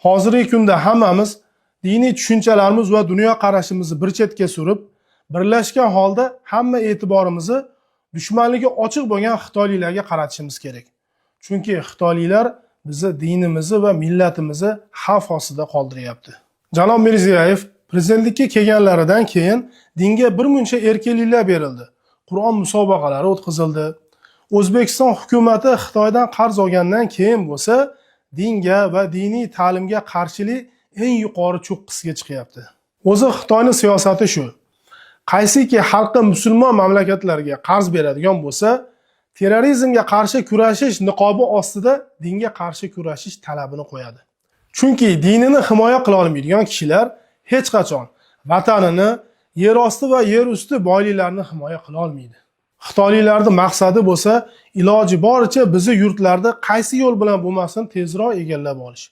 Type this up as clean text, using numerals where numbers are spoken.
Hozirgi kunda hammamiz diniy tushunchalarimiz va dunyoqarashimizni bir chetga surib, birlashgan holda hamma e'tiborimizni dushmanligi ochiq bo'lgan xitoyliklarga qaratishimiz kerak. Chunki xitoyliklar bizni dinimizni va millatimizni xavf ostida qoldiryapti. Janob Mirziyoyev prezidentlikka kelganlaridan keyin dinga bir muncha erkinliklar berildi. Qur'on musobaqalari o'tkazildi. O'zbekiston hukumatı Xitoydan qarz olgandan keyin bo'lsa, dinga va diniy ta'limga qarshilik eng yuqori cho'qqisiga chiqyapti. O'zi Xitoyning siyosati shu. Qaysiki xalqi musulmon mamlakatlarga qarz beradigan bo'lsa, terrorizmga qarshi kurashish niqobi ostida dinga qarshi kurashish talabini qo'yadi. Chunki dinini himoya qila olmaydigan kishilar hech qachon vatanini, yer osti va yer usti boyliklarini himoya qila olmaydi. Xitoyliklarning maqsadi bo'lsa, iloji boricha bizni yurtlarda qaysi yo'l bilan bo'lmasin tezroq egallab olish.